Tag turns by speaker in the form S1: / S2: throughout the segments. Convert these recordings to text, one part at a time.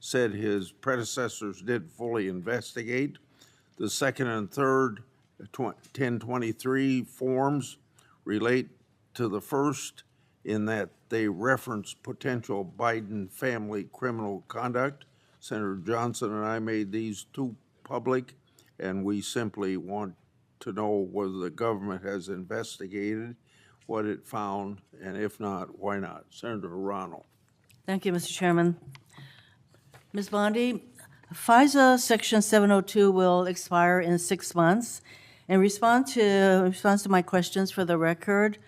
S1: said his predecessors did fully investigate. The second and third 1023 forms relate to the first in that they reference potential Biden family criminal conduct. Senator Johnson and I made these two public, and we simply want to know whether the government has investigated what it found, and if not, why not? Senator Hirono.
S2: Thank you, Mr. Chairman. Ms. Bondi, FISA Section 702 will expire in 6 months. In response to my questions for the record,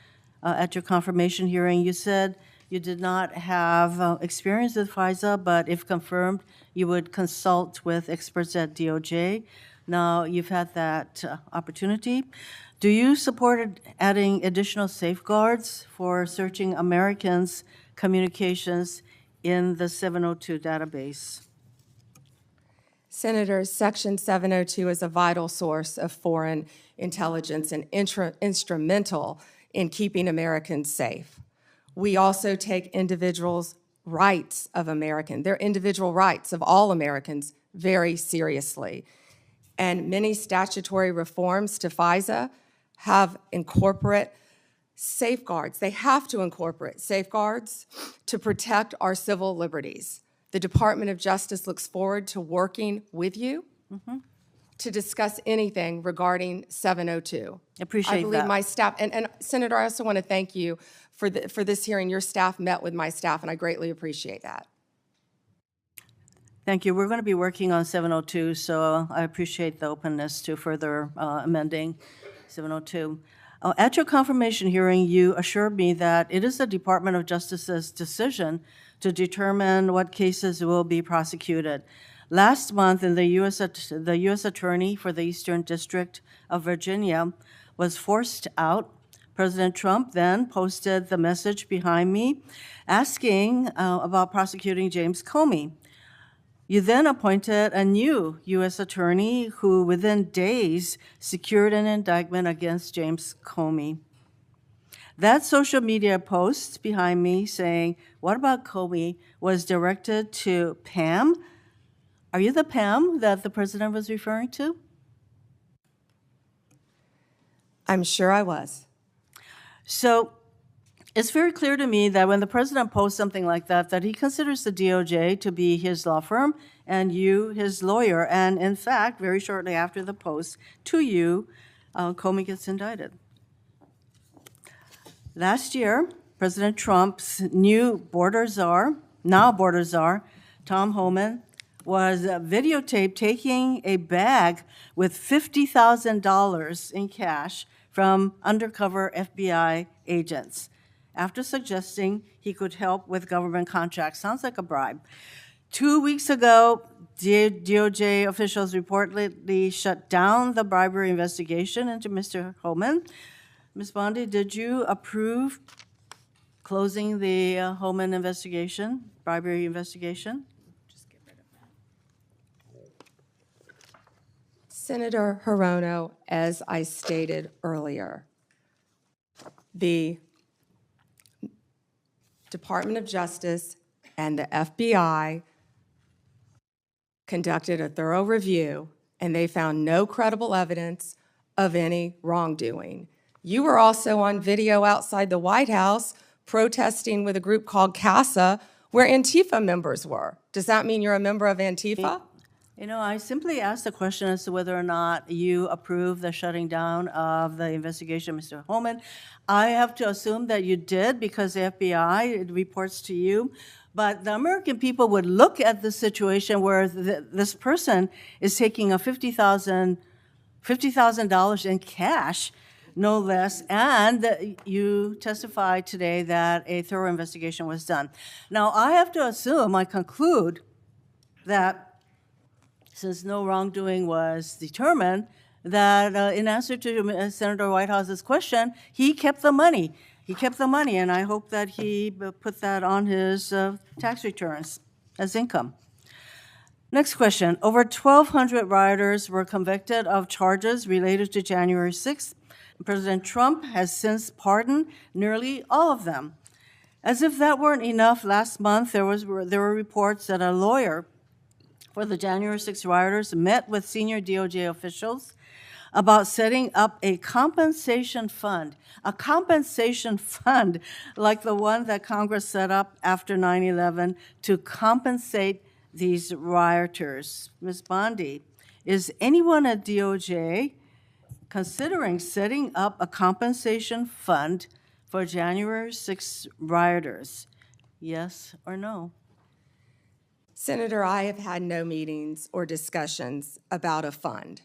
S2: at your confirmation hearing, you said you did not have experience with FISA, but if confirmed, you would consult with experts at DOJ. Now, you've had that opportunity. Do you support adding additional safeguards for searching Americans' communications in the 702 database?
S3: Senator, Section 702 is a vital source of foreign intelligence and instrumental in keeping Americans safe. We also take individuals' rights of their individual rights of all Americans very seriously. And many statutory reforms to FISA have incorporate safeguards. They have to incorporate safeguards to protect our civil liberties. The Department of Justice looks forward to working with you to discuss anything regarding 702.
S2: Appreciate
S3: I believe
S2: that.
S3: my staff, and Senator, I also want to thank you for this hearing. Your staff met with my staff, and I greatly appreciate that.
S2: Thank you. We're going to be working on 702, so I appreciate the openness to further amending 702. At your confirmation hearing, you assured me that it is the Department of Justice's decision to determine what cases will be prosecuted. Last month, the U.S. Attorney for the Eastern District of Virginia was forced out. President Trump then posted the message behind me asking about prosecuting James Comey. You then appointed a new U.S. attorney who, within days, secured an indictment against James Comey. That social media post behind me saying, "What about Comey?" was directed to Pam. Are you the Pam that the president was referring to?
S3: I'm sure I was.
S2: So it's very clear to me that when the president posts something like that, that he considers the DOJ to be his law firm and you his lawyer. And in fact, very shortly after the post to you, Comey gets indicted. Last year, President Trump's new border czar, Tom Homan, was videotaped taking a bag with $50,000 in cash from undercover FBI agents after suggesting he could help with government contracts. Sounds like a bribe. 2 weeks ago, DOJ officials reportedly shut down the bribery investigation into Mr. Homan. Ms. Bondi, did you approve closing the Homan investigation, bribery investigation?
S3: Senator Hirono, as I stated earlier, the Department of Justice and the FBI conducted a thorough review, and they found no credible evidence of any wrongdoing. You were also on video outside the White House protesting with a group called CASA, where Antifa members were. Does that mean you're a member of Antifa?
S2: You know, I simply asked the question as to whether or not you approve the shutting down of the investigation, Mr. Homan. I have to assume that you did because the FBI it reports to you. But the American people would look at the situation where this person is taking a $50,000 in cash, no less, and you testified today that a thorough investigation was done. Now, I have to assume, I conclude, that since no wrongdoing was determined, that in answer to Senator Whitehouse's question, he kept the money. He kept the money, and I hope that he put that on his tax returns as income. Next question. Over 1,200 rioters were convicted of charges related to January 6th. President Trump has since pardoned nearly all of them. As if that weren't enough, last month there were reports that a lawyer for the January 6 rioters met with senior DOJ officials about setting up a compensation fund like the one that Congress set up after 9/11 to compensate these rioters. Ms. Bondi, is anyone at DOJ considering setting up a compensation fund for January 6 rioters? Yes or no?
S3: Senator, I have had no meetings or discussions about a fund.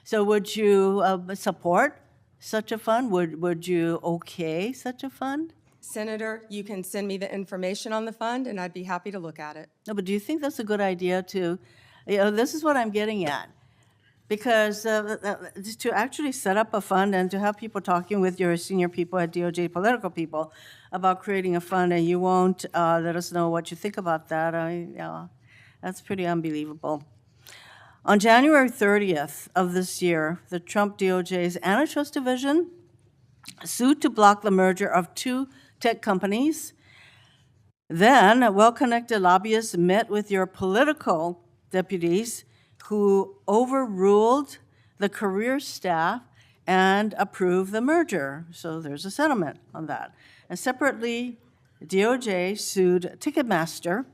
S2: So would you support such a fund? Would you okay such a fund?
S3: Senator, you can send me the information on the fund, and I'd be happy to look at it.
S2: No, but do you think that's a good idea to, this is what I'm getting at. Because to actually set up a fund and to have people talking with your senior people at DOJ, political people, about creating a fund, and you won't let us know what you think about that, that's pretty unbelievable. On January 30th of this year, the Trump DOJ's Antitrust Division sued to block the merger of two tech companies. Then, well-connected lobbyists met with your political deputies who overruled the career staff and approved the merger. So there's a settlement on that. And separately, DOJ sued Ticketmaster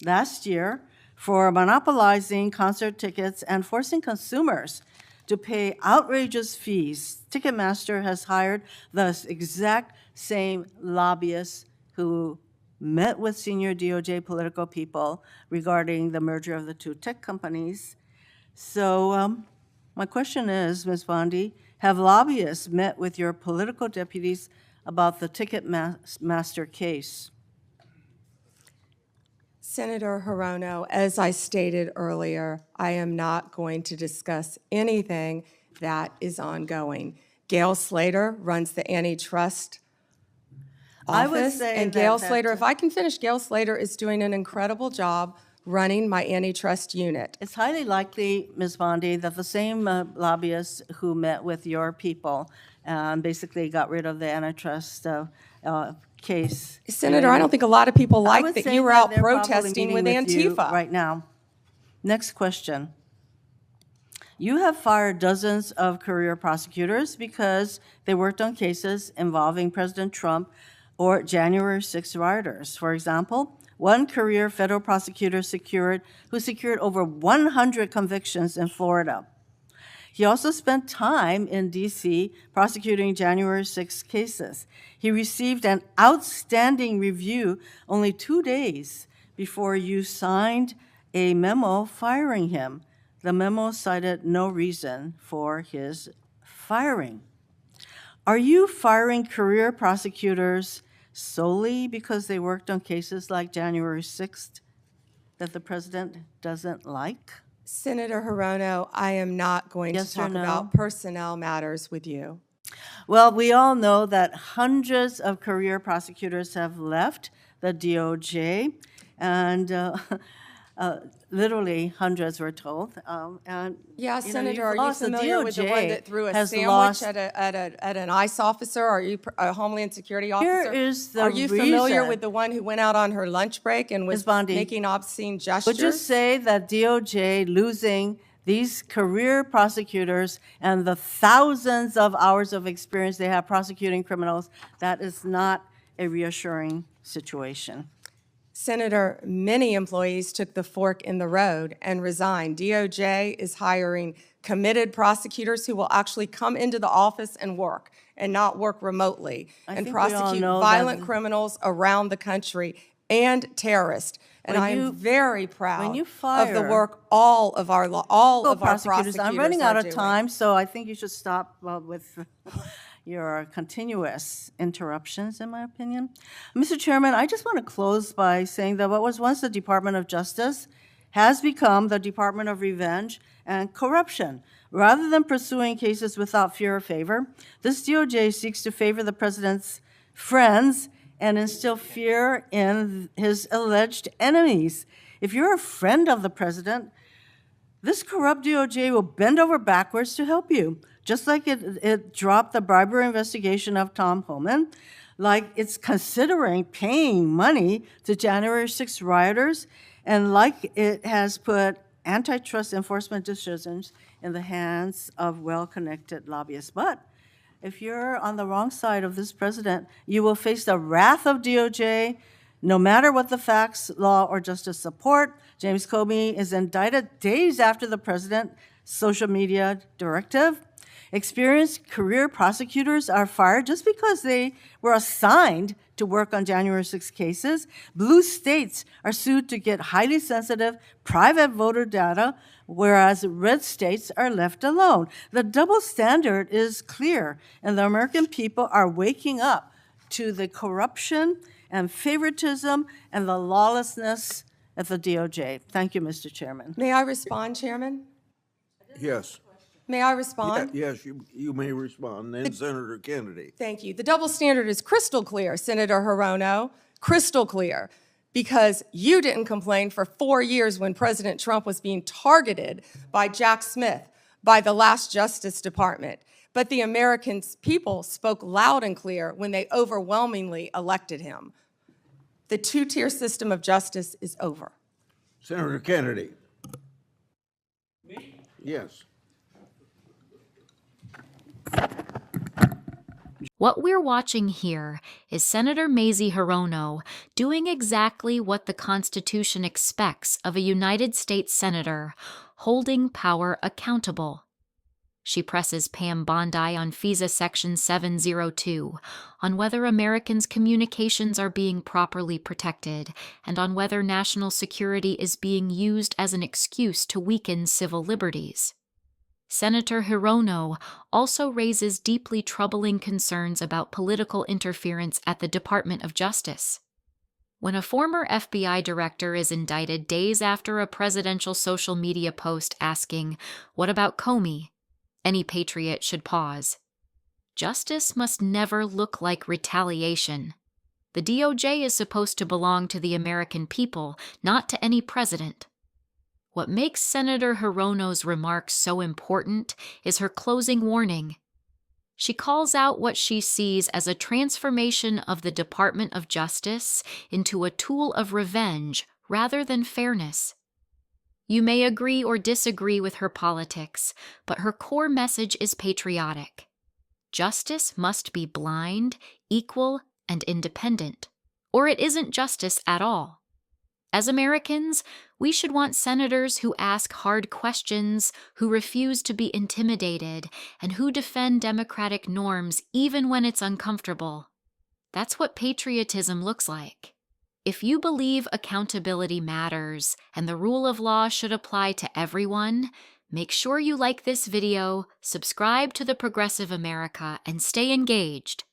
S2: last year for monopolizing concert tickets and forcing consumers to pay outrageous fees. Ticketmaster has hired the exact same lobbyists who met with senior DOJ political people regarding the merger of the two tech companies. So my question is, Ms. Bondi, have lobbyists met with your political deputies about the Ticketmaster case?
S3: Senator Hirono, as I stated earlier, I am not going to discuss anything that is ongoing. Gail Slater runs the Antitrust
S2: I would
S3: office,
S2: say
S3: and
S2: that
S3: Gail
S2: that-
S3: Slater, if I can finish, Gail Slater is doing an incredible job running my antitrust unit.
S2: It's highly likely, Ms. Bondi, that the same lobbyists who met with your people basically got rid of the antitrust case.
S3: Senator, I don't think a lot of people
S2: I
S3: like
S2: would
S3: that
S2: say
S3: you were
S2: that
S3: out
S2: they're probably
S3: protesting with
S2: meeting you
S3: Antifa.
S2: right now. Next question. You have fired dozens of career prosecutors because they worked on cases involving President Trump or January 6 rioters. For example, one career federal prosecutor who secured over 100 convictions in Florida. He also spent time in D.C. prosecuting January 6 cases. He received an outstanding review only 2 days before you signed a memo firing him. The memo cited no reason for his firing. Are you firing career prosecutors solely because they worked on cases like January 6th that the president doesn't like?
S3: Senator Hirono, I am not going
S2: Yes
S3: to
S2: or
S3: talk
S2: no?
S3: about personnel matters with you.
S2: Well, we all know that hundreds of career prosecutors have left the DOJ, and literally hundreds, we're told. And
S3: Yeah,
S2: you know,
S3: Senator,
S2: you've
S3: are you
S2: lost. The
S3: familiar with the one
S2: DOJ
S3: that threw a
S2: has
S3: sandwich
S2: lost-
S3: at an ICE officer? Are you a Homeland Security officer?
S2: is the
S3: Are you familiar
S2: reason-
S3: with the one who went out on her lunch break and was
S2: Ms. Bondi,
S3: making obscene gestures?
S2: would you say that DOJ losing these career prosecutors and the thousands of hours of experience they have prosecuting criminals, that is not a reassuring situation?
S3: Senator, many employees took the fork in the road and resigned. DOJ is hiring committed prosecutors who will actually come into the office and work and not work remotely and
S2: think we all
S3: prosecute
S2: know
S3: violent
S2: that-
S3: criminals around the country and terrorists. And
S2: When
S3: I
S2: you-
S3: am very proud
S2: you
S3: of the
S2: fire-
S3: work all of our prosecutors
S2: I'm running out
S3: are
S2: of
S3: doing.
S2: time, so I think you should stop with your continuous interruptions, in my opinion. Mr. Chairman, I just want to close by saying that what was once the Department of Justice has become the Department of Revenge and Corruption. Rather than pursuing cases without fear or favor, this DOJ seeks to favor the president's friends and instill fear in his alleged enemies. If you're a friend of the president, this corrupt DOJ will bend over backwards to help you. Just like it dropped the bribery investigation of Tom Homan, like it's considering paying money to January 6 rioters, and like it has put antitrust enforcement decisions in the hands of well-connected lobbyists. But if you're on the wrong side of this president, you will face the wrath of DOJ, no matter what the facts, law, or justice support. James Comey is indicted days after the president's social media directive. Experienced career prosecutors are fired just because they were assigned to work on January 6 cases. Blue states are sued to get highly sensitive private voter data, whereas red states are left alone. The double standard is clear, and the American people are waking up to the corruption and favoritism and the lawlessness at the DOJ. Thank you, Mr. Chairman.
S3: May I respond, Chairman?
S1: Yes.
S3: May I respond?
S1: Yes, you may respond. Then Senator Kennedy.
S3: Thank you. The double standard is crystal clear, Senator Hirono, crystal clear, because you didn't complain for 4 years when President Trump was being targeted by Jack Smith, by the last Justice Department. But the American people spoke loud and clear when they overwhelmingly elected him. The two-tier system of justice is over.
S1: Senator Kennedy. Me? Yes.
S4: What we're watching here is Senator Mazie Hirono doing exactly what the Constitution expects of a United States Senator, holding power accountable. She presses Pam Bondi on FISA Section 702, on whether Americans' communications are being properly protected, and on whether national security is being used as an excuse to weaken civil liberties. Senator Hirono also raises deeply troubling concerns about political interference at the Department of Justice. When a former FBI director is indicted days after a presidential social media post asking, "What about Comey?" any patriot should pause. Justice must never look like retaliation. The DOJ is supposed to belong to the American people, not to any president. What makes Senator Hirono's remarks so important is her closing warning. She calls out what she sees as a transformation of the Department of Justice into a tool of revenge rather than fairness. You may agree or disagree with her politics, but her core message is patriotic. Justice must be blind, equal, and independent, or it isn't justice at all. As Americans, we should want senators who ask hard questions, who refuse to be intimidated, and who defend democratic norms even when it's uncomfortable. That's what patriotism looks like. If you believe accountability matters and the rule of law should apply to everyone, make sure you like this video, subscribe to The Progressive America, and stay engaged.